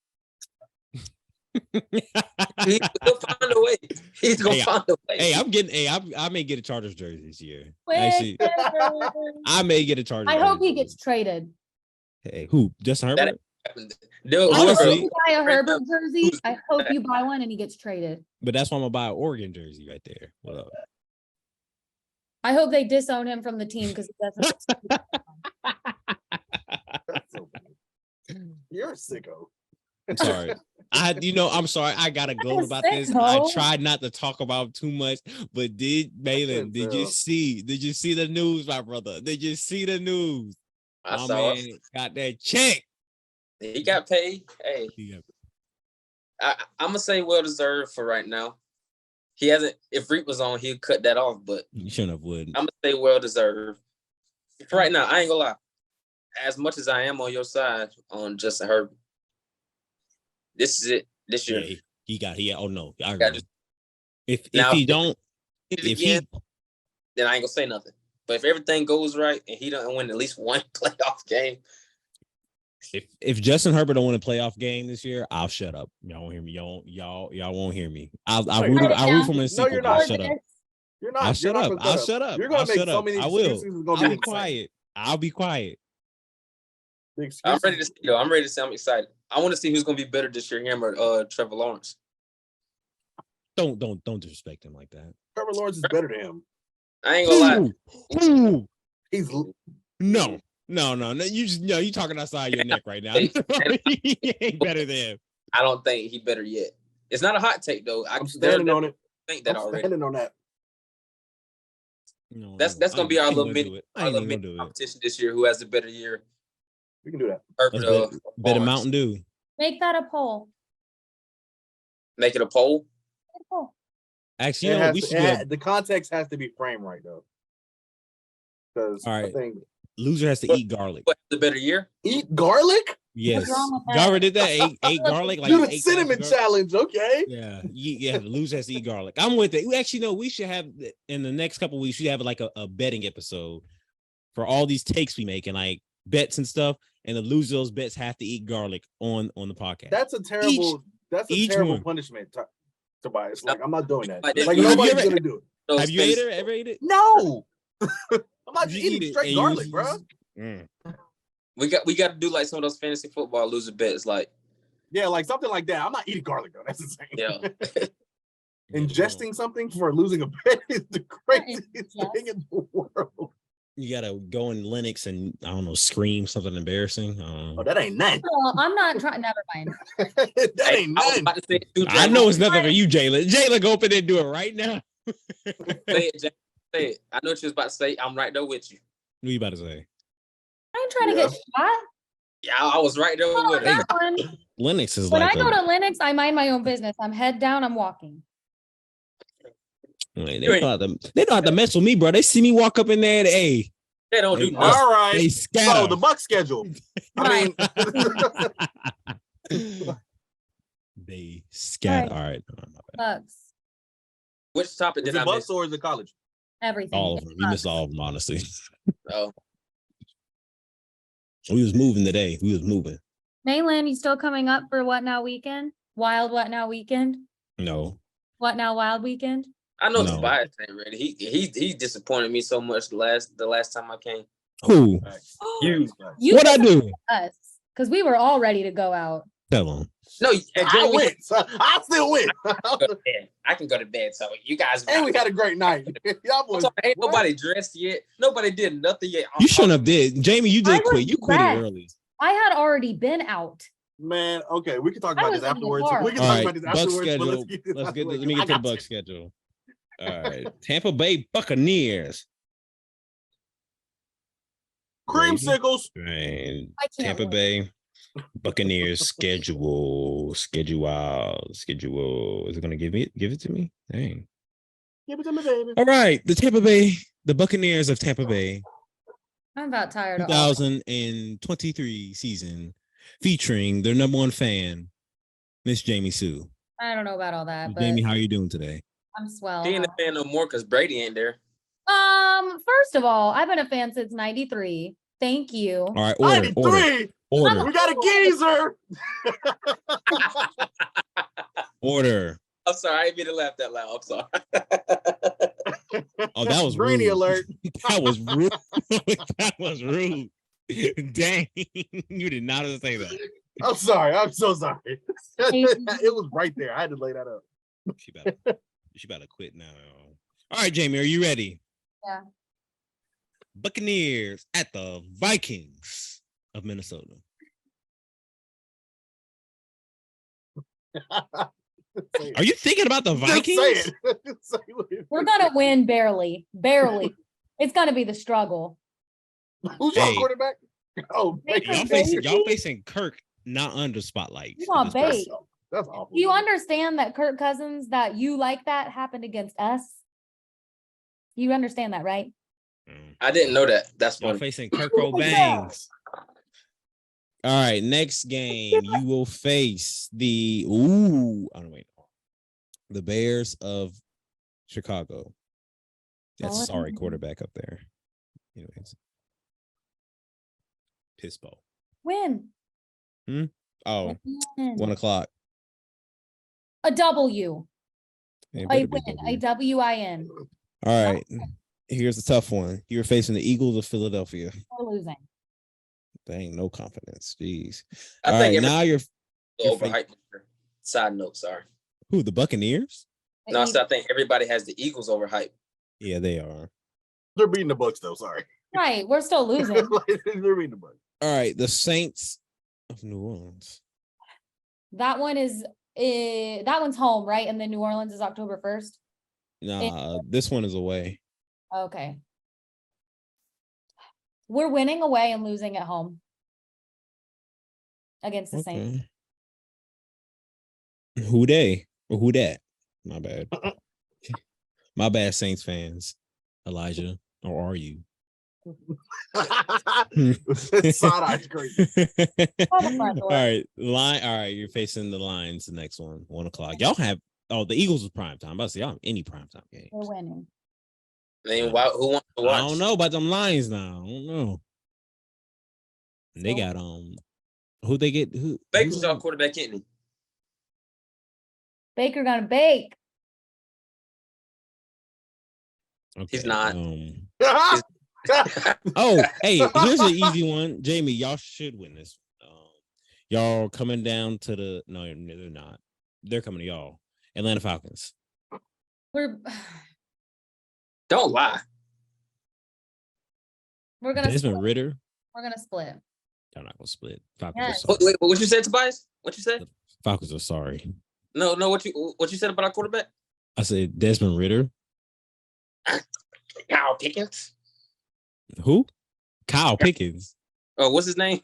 He's gonna find a way. He's gonna find a way. Hey, I may get a Chargers jersey this year. Actually, I may get a Chargers. I hope he gets traded. Hey, who? Justin Herbert? Honestly, you buy a Herbert jersey. I hope you buy one and he gets traded. But that's why I'm gonna buy an Oregon jersey right there. What up? I hope they disown him from the team because he doesn't. You're a sicko. I'm sorry. I'm sorry. I got a goal about this. I tried not to talk about too much, but Malin, did you see the news, my brother? Did you see the news? I saw man got that check. He got paid. Hey, I'm gonna say well deserved for right now. He hasn't. If Reap was on, he'd cut that off. But you shouldn't have would. I'm gonna say well deserved. For right now, I ain't gonna lie. As much as I am on your side on Justin Herbert, this is it. This year, Oh no, I agree. If he don't, then I ain't gonna say nothing. But if everything goes right and he don't win at least one playoff game, if Justin Herbert don't win a playoff game this year, I'll shut up. Y'all won't hear me. Y'all won't hear me. I'll root for him in the sequel. No, you're not. Shut up. You're not. I'll shut up. I'll shut up. You're gonna make so many excuses. I'll be quiet. I'll be quiet. I'm ready to see. Though. I'm ready to see. I'm excited. I want to see who's gonna be better this year, him or Trevor Lawrence. Don't disrespect him like that. Trevor Lawrence is better than him. I ain't gonna lie. He's No. You talking outside your neck right now. He ain't better than him. I don't think he better yet. It's not a hot take though. I'm standing on it. Think that I'm already. standing on that. No, That's gonna be our little mini competition. competition this year. Who has the better year? We can do that. Let's bet a Mountain Dew. Make that a poll. Make it a poll. Make it a poll. Actually, you know, we should the context has to be framed right though. Because All right. I think loser has to eat garlic. What, the better year? eat garlic? Yes. wrong with that? Y'all ever did that? Ate garlic? Like Do the ate cinnamon garlic? challenge, okay? Yeah. The loser has to eat garlic. I'm with it. We actually know we should have in the next couple of weeks, we should have like a betting episode for all these takes we make and like bets and stuff. And the loser of those bets have to eat garlic on the podcast. That's a terrible one. punishment, Tobias. Like, I'm not doing that. Like, Like, have nobody's you ever- gonna do it. Those Have you ever ate it? No. I'm not You eating eat it straight and garlic, you- bro. We got to do like some of those fantasy football loser bets. Like, Yeah, like something like that. I'm not eating garlic though. That's insane. yeah. Ingesting something for losing a bet is the craziest thing in the world. You gotta go in Linux and I don't know, scream something embarrassing. Oh, that ain't nothing. Well, I'm not trying. Never mind. That ain't I was nothing. about to say it too, I Jay. know it's nothing for you, Jalen. Jalen, go up in there and do it right now. Say it, Jay. Say it. I know what you was about to say. I'm right there with you. What you about to say? I ain't trying to get shot. Yeah, I was right there Oh, with it. that one. Linux is When like I go to Linux, I mind my own business. I'm head down. I'm walking. they don't have to mess with me, bro. They see me walk up in there and hey, They don't do Hey, nothing. All right. they scatter. So the Buck schedule. I mean, They scatter. All right. Bugs. Which topic is did it I Bucks miss? or is it college? Everything. All of them. You missed all of them, honestly. Oh, We was moving today. We was moving. Mayland, you still coming up for What Now Weekend? Wild What Now Weekend? No. What Now Wild Weekend? I know No. Tobias ain't ready. He disappointed me so much the last time I came. Who? You. What I do? Us. Because we were all ready to go out. Tell them. No, I went. So I still win. I can go to bed. So you guys. And we had a great night. Y'all boys. Ain't nobody dressed yet. Nobody did nothing yet. You shouldn't have did. Jamie, you I did was quit. You quit it back. early. I had already been out. Man, okay, we can talk I about was this in the afterwards. car. We can All talk right. about this Buck afterwards. But schedule. let's get this Let's out get the way. let me I get to the got Buck you. schedule. All right. Tampa Bay Buccaneers. Creamsicles. And I can't Tampa wait. Bay Buccaneers schedule. Is it gonna give it to me? Dang. Give it to me, baby. All right. The Buccaneers of Tampa Bay I'm about tired of all. 2023 season featuring their number one fan, Miss Jamie Sue. I don't know about all that, but Jamie, how are you doing today? I'm swell. She ain't a fan no more because Brady ain't there. First of all, I've been a fan since '93. Thank you. All right, order. 93. Order. We got a geezer. Order. I'm sorry, I didn't mean to laugh that loud. I'm sorry. Oh, that was Brainy rude. alert. That was rude. That was rude. Dang, you did not have to say that. I'm sorry. I'm so sorry. It was right there. I had to lay that up. She better quit now. All right, Jamie, are you ready? Yeah. Buccaneers at the Vikings of Minnesota. Say Are you thinking about the Just Vikings? say it. Just say it. We're gonna win barely. Barely. It's gonna be the struggle. Who's your Hey. quarterback? Oh, Baker Y'all facing Kirk, not under spotlight. You want bait. That's awful. Do you understand that Kirk Cousins, that you like that happened against us? You understand that, right? I didn't know that. That's Y'all funny. facing Kirk O'Bangs. All right, next game you will face the the Bears of Chicago. That's sorry quarterback up there. Anyways, Pispo. Win. Oh, Win. 1 o'clock. A W. It A better be win. W. A W-I-N. All right, here's a tough one. You're facing the Eagles of Philadelphia. We're losing. Dang, no confidence. Jeez. I All think right, now you're overhyped. Side note, sorry. who? The Buccaneers? No, so I think everybody has the Eagles overhyped. Yeah, they are. They're beating the Bucks though. Sorry. Right, we're still losing. They're reading the book. All right, the Saints of New Orleans. That one is that one's home, right? And then New Orleans is October 1st. Nah, this one is away. Okay. We're winning away and losing at home against the Saints. Who they? Or who that? My bad. My bad, Saints fans. Elijah, or are you? Side-eye's crazy. All right, line. All right, you're facing the Lions. The next one, 1:00. Y'all have the Eagles is prime time. I'm about to say y'all have any prime time games. We're winning. I mean, who wants to watch? I don't know about them Lions now. I don't know. They got who they get? Who Baker's our quarterback, isn't he? Baker gonna bake. Okay, He's not. Oh, hey, here's an easy one. Jamie, y'all should win this. Y'all coming down to the no, they're not. They're coming to y'all. Atlanta Falcons. Don't lie. We're gonna Desmond split. Ritter. We're gonna split. Y'all not gonna split. Falcons Yes. are sorry. Wait, what you said, Tobias? What you said? Falcons are sorry. No, what you said about our quarterback? I said Desmond Ritter. Kyle Pickens. Who? Kyle Pickens. Oh, what's his name?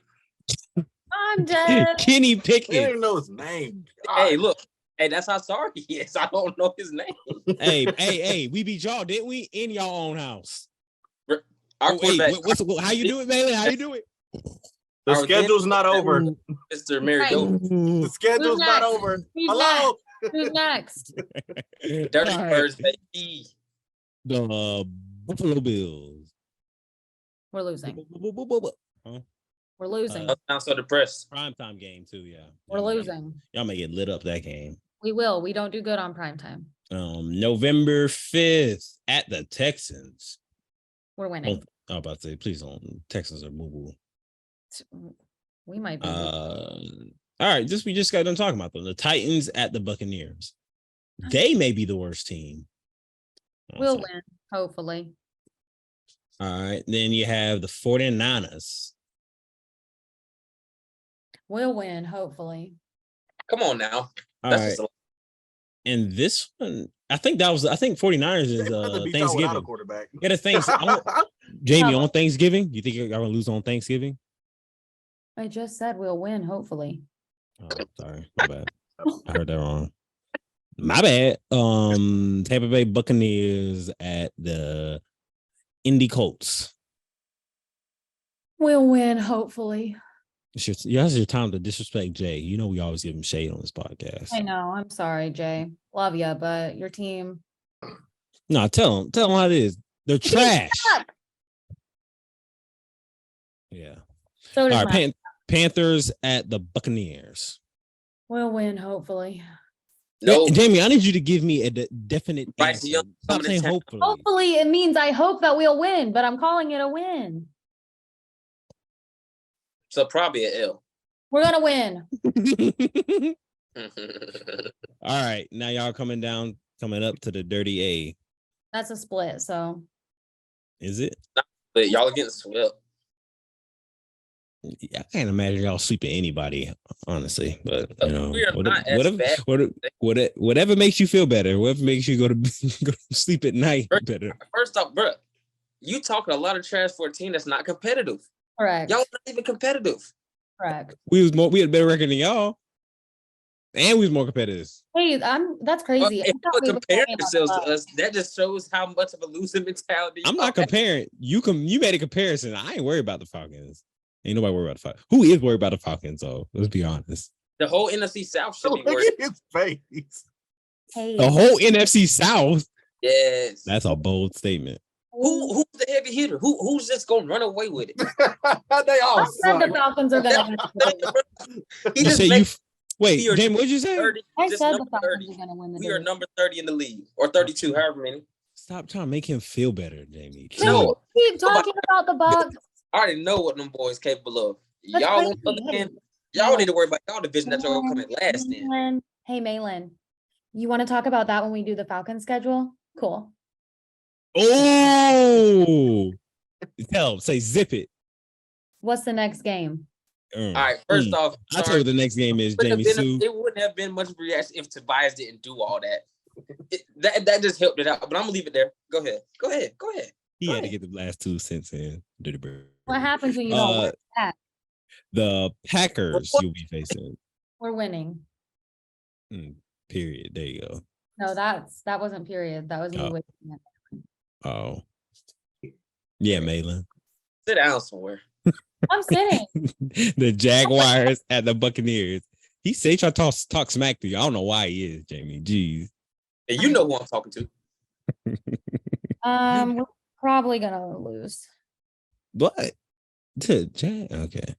I'm dead. Kenny I didn't Pickens. even know his name. Hey, look. Hey, that's how sorry he is. I don't know his name. Hey, we beat y'all, didn't we? In y'all own house. Our quarterback, How you do it, Bailey? How you do it? The schedule's not over. Mr. Marigold. The schedule's not next? over. Who's Hello. Who's next? Dirty All right. Spurs, baby. The Buffalo Bills. We're losing. Huh? We're losing. I'm so depressed. Primetime game too, yeah. We're losing. Y'all may get lit up that game. We will. We don't do good on primetime. November 5th at the Texans. We're winning. I was about to say, please don't. Texans are movable. We might be. All right, we just got done talking about them. The Titans at the Buccaneers. They may be the worst team. We'll win, hopefully. All right, then you have the 49ers. We'll win, hopefully. Come on now. All That's right. just And this one, I think 49ers is Thanksgiving. Quarterback. Yeah, the Thanksgiving. Jamie, on Thanksgiving? You think y'all gonna lose on Thanksgiving? I just said we'll win, hopefully. Oh, sorry. My bad. I heard that wrong. My bad. Tampa Bay Buccaneers at the Indy Colts. We'll win, hopefully. It's your time to disrespect Jay. You know we always give him shade on this podcast. I know. I'm sorry, Jay. Love you, but your team. No, tell them how it is. They're trash. Yeah. So All does right, Panthers at the Buccaneers. We'll win, hopefully. no. Jamie, I need you to give me a definite Right, answer. so Stop saying hopefully. Hopefully, it means I hope that we'll win, but I'm calling it a win. So probably an L. We're gonna win. All right, now y'all coming up to the dirty A. That's a split. So Is it? But y'all are getting swept. I can't imagine y'all sweeping anybody, honestly. But you know, We are not as bad. whatever makes you feel better, whatever makes you go to sleep at night better. First off, bro, you talking a lot of trash for a team that's not competitive. correct. Y'all not even competitive. Correct. We had a better record than y'all, and we was more competitive. Hey, that's crazy. If I thought you we were compare talking about yourselves to the us, that just shows how much of a losing mentality. I'm not comparing. You made a comparison. I ain't worried about the Falcons. Ain't nobody worried about the Falcons. Who is worried about the Falcons? So let's be honest. The whole NFC South should be Look worried. at his face. Hey, The whole NFC South. Yes. That's a bold statement. Who's the heavy hitter? Who's just gonna run away with it? They all I said the suck. Falcons are gonna win. He You just say made wait, we are Jamie, what'd you say? 30, I just said the number Falcons 30. are gonna win the We are division. number 30 in the league, or 32, however many. Stop trying to make him feel better, Jamie. No. Keep talking about the Bucks. I already know what them boys capable of. That's Y'all on the crazy. other hand, Hey, y'all need to worry about y'all division that y'all coming last in. Malin. Hey, Malin, you want to talk about that when we do the Falcon schedule? Cool. Oh, Tell him. Say zip it. What's the next game? All right. First off, I'll tell you what the next game is, Jamie Sue. It wouldn't have been much reaction if Tobias didn't do all that. That just helped it out. But I'm gonna leave it there. Go ahead. He had to get the last 2 cents in. Dirty Bird. What happens when you don't win that? The Packers you'll be facing. We're winning. Period. There you go. No, that wasn't period. That was me waiting. Oh. Yeah, Malin. Sit down somewhere. I'm sitting. The Jaguars at the Buccaneers. He said he tried to talk smack to you. I don't know why he is, Jamie. Jeez. And you know who I'm talking to. We're probably gonna lose. What? Okay.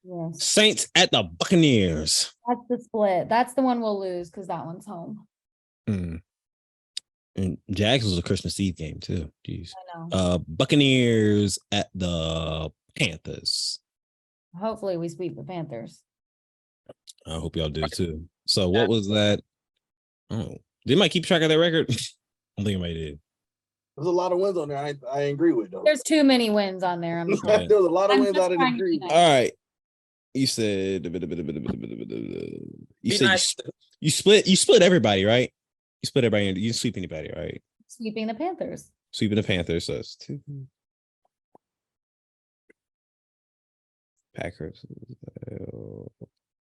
Yes. Saints at the Buccaneers. That's the split. That's the one we'll lose because that one's home. And Jags was a Christmas Eve game too. Jeez. I know. Buccaneers at the Panthers. Hopefully we sweep the Panthers. I hope y'all do too. So what was that? Oh, they might keep track of that record. I don't think anybody did. There's a lot of wins on there. I agree with though. There's too many wins on there. I'm sorry. There's a lot of I'm wins just I didn't trying to agree be with. nice. All right. You said Be nice. you split everybody, right? You split everybody. You didn't sweep anybody, right? Sweeping the Panthers. Sweeping the Panthers. So it's 2. Packers.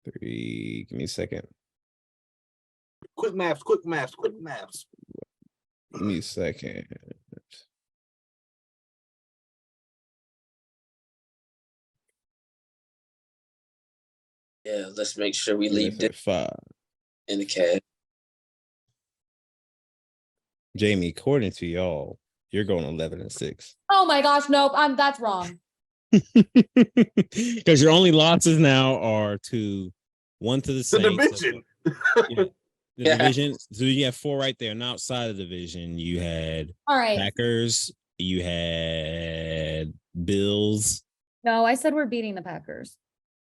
3. Give me a second. Quick maps. Give me a second. Yeah, let's make sure we leave this 5. in the cash. Jamie, according to y'all, you're going 11-6. Oh my gosh, nope. That's wrong. Because your only losses now are one to the Saints. The division. The division. So you have 4 right there. And outside of the division, you had All right. Packers, you had Bills. No, I said we're beating the Packers.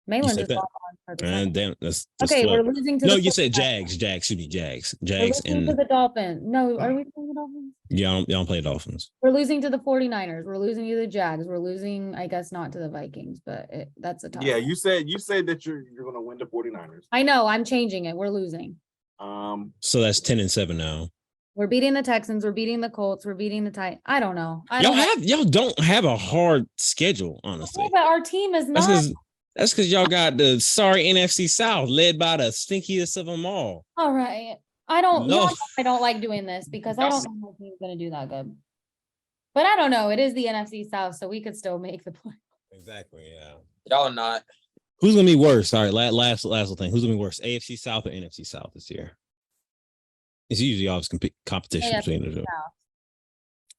Malin just lost on purpose. And then that's Okay, we're losing to no, the you said 49ers. Jags, excuse me, Jags We're losing and to the Dolphins. No, are we playing the Dolphins? y'all don't play Dolphins. We're losing to the 49ers. We're losing to the Jags. We're losing, I guess, not to the Vikings, but that's a tough. Yeah, you said that you're gonna win the 49ers. I know, I'm changing it. We're losing. So that's 10-7 now. We're beating the Texans, we're beating the Colts, we're beating the Titans. I don't know. Y'all don't have a hard schedule, honestly. Yeah, but our team is not. That's because y'all got the sorry NFC South led by the stinkiest of them all. All right. I don't No. I don't like doing this because I don't know my team's gonna do that good. But I don't know. It is the NFC South, so we could still make the play. Exactly, yeah. Y'all not. Who's gonna be worse? All right, last little thing. Who's gonna be worse? AFC South or NFC South this year? It's usually always competition between the two.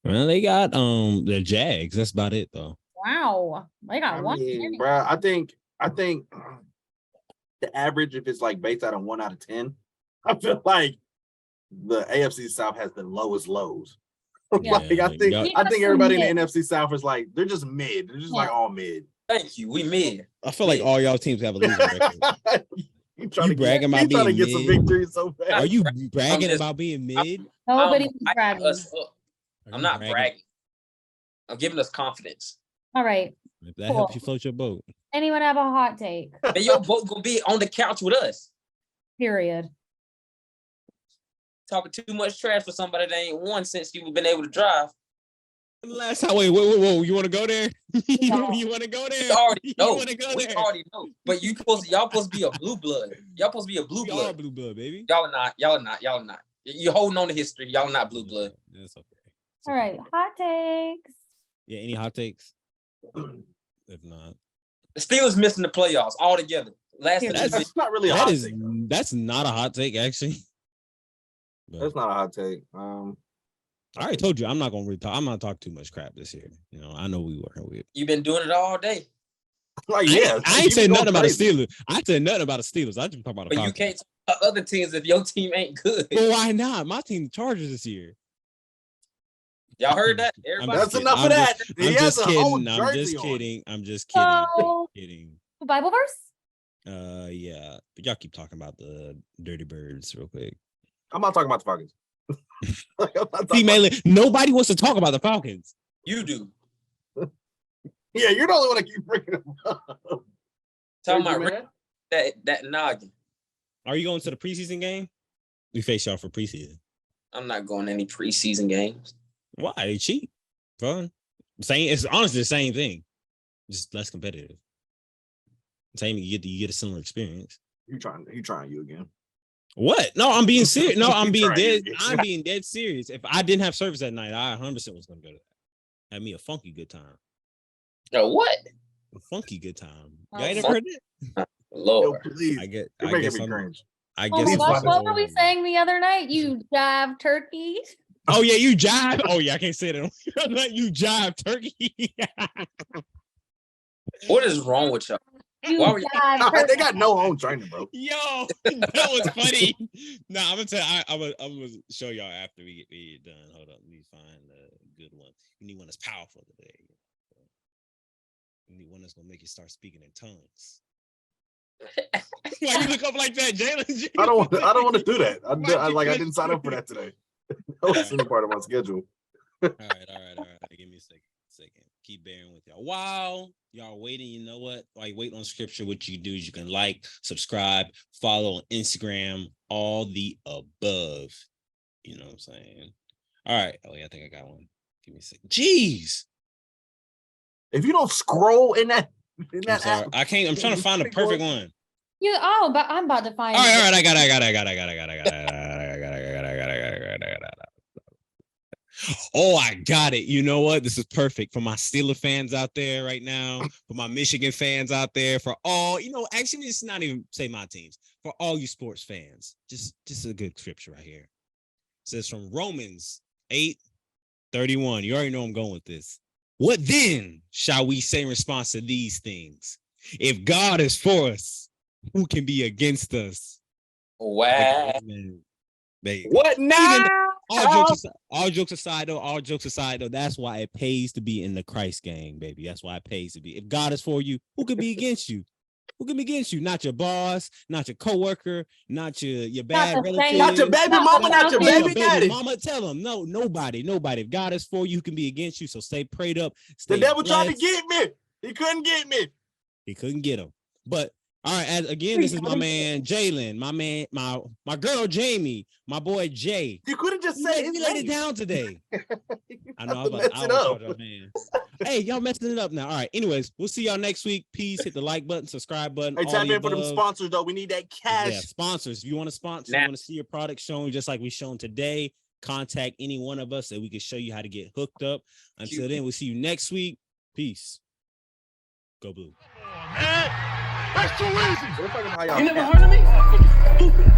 Well, they got the Jags. That's about it though. Wow. They got one. Bro, I think the average, if it's like based out of 1 out of 10, I feel like the AFC South has the lowest lows. Yeah. I think everybody in the NFC South is like they're just mid. They're just like all mid. Thank you. We mid. I feel like all y'all teams have a losing record. You trying to bragging about being to get some mid? victories so fast. Are you bragging about being mid? Nobody's I bragging. I'm not bragging. I'm giving us confidence. All right. If that helps you float your boat. Anyone have a hot take? And you're both gonna be on the couch with us. Period. Talking too much trash for somebody that ain't won since you've been able to drive. Last time, wait, whoa. You want to go there? You want to go there? We already know. You want to go We there? already know. But y'all supposed to be a blue blood. Y'all supposed to be a blue We are blood. blue blood, baby. Y'all are not. You're holding on to history. Y'all not blue blood. That's okay. All right. Hot takes. Yeah, any hot takes? If not, The Steelers missing the playoffs altogether. That's not really a hot take. That's not a hot take, actually. But That's not a hot take. I already told you I'm not gonna talk. I'm not talking too much crap this year. You know, I know we working with. You've been doing it all day. Like, yeah, I ain't saying nothing about the Steelers. I said nothing about the Steelers. I just talk about the But Falcons. you can't talk about other teams if your team ain't good. Well, why not? My team, the Chargers this year. Y'all heard that? Everybody. That's enough of that. I'm He has just a whole kidding. I'm jersey just on. kidding. I'm just kidding. So, Kidding. Bible verse? Yeah. But y'all keep talking about the Dirty Birds real quick. I'm not talking about the Falcons. See, mainly nobody wants to talk about the Falcons. You do. Yeah, you're the only one that keep bringing him up. Talking Thank about you, man. that noggin. Are you going to the preseason game? We face y'all for preseason. I'm not going to any preseason games. Why? They cheap. Fun. Same. It's honestly the same thing. Just less competitive. Same. You get a similar experience. He trying you again. What? No, I'm being serious. No, I'm being Trying dead. you again. I'm being dead serious. If I didn't have service that night, I 100% was going to go to that. Had me a funky good time. What? A funky good time. Oh, Y'all ain't never heard that? Lord. Yo, please. You're You're making me cringe. I Oh guess my I'm gosh, what were we saying the other night? You jive turkey. Oh yeah, you jive. Oh yeah, I can't say that. You jive turkey. What is wrong with y'all? You Why were you- jive turkey. They got no home training, bro. Yo, that was funny. No, I'm gonna tell you, I'm gonna show y'all after we get done. Hold up, let me find a good one. We need one that's powerful today. We need one that's gonna make you start speaking in tongues. Why you look up like that, Jalen? I don't want to do that. I didn't sign up for that today. That wasn't part of my schedule. All right. Give me a second. Keep bearing with y'all. While y'all waiting, you know what? While you wait on scripture, what you do is you can like, subscribe, follow on Instagram, all the above. You know what I'm saying? All right. Oh yeah, I think I got one. Give me a second. Jeez. If you don't scroll in that I'm sorry. I can't. I'm trying to find the perfect one. But I'm about to find. All right. I got it. Oh, I got it. You know what? This is perfect for my Steeler fans out there right now, for my Michigan fans out there, for all, actually, it's not even say my teams, for all you sports fans. Just a good scripture right here. It says from Romans 8:31. You already know I'm going with this. What then shall we say in response to these things? If God is for us, who can be against us? Wow. Baby. What now? All jokes aside, though, that's why it pays to be in the Christ gang, baby. That's why it pays to be. If God is for you, who can be against you? Who can be against you? Not your boss, not your coworker, not your bad relative. Not your baby mama, not your baby daddy. Mama, tell them, no, nobody. If God is for you, who can be against you? So stay prayed up. The devil tried to get me. He couldn't get me. He couldn't get him. But all right, this is my man Jalen, my girl Jamie, my boy Jay. You couldn't just say he laid it down today. I know. Hey, y'all messing it up now. All right. Anyways, we'll see y'all next week. Peace. Hit the like button, subscribe button. Hey, tap in for them sponsors though. We need that cash. Yeah, sponsors. If you want to sponsor, you want to see your product shown just like we shown today, contact any one of us that we can show you how to get hooked up. Until then, we'll see you next week. Peace. Go Blue. Man, that's too easy. We're talking about how y'all You never heard of me? Stupid.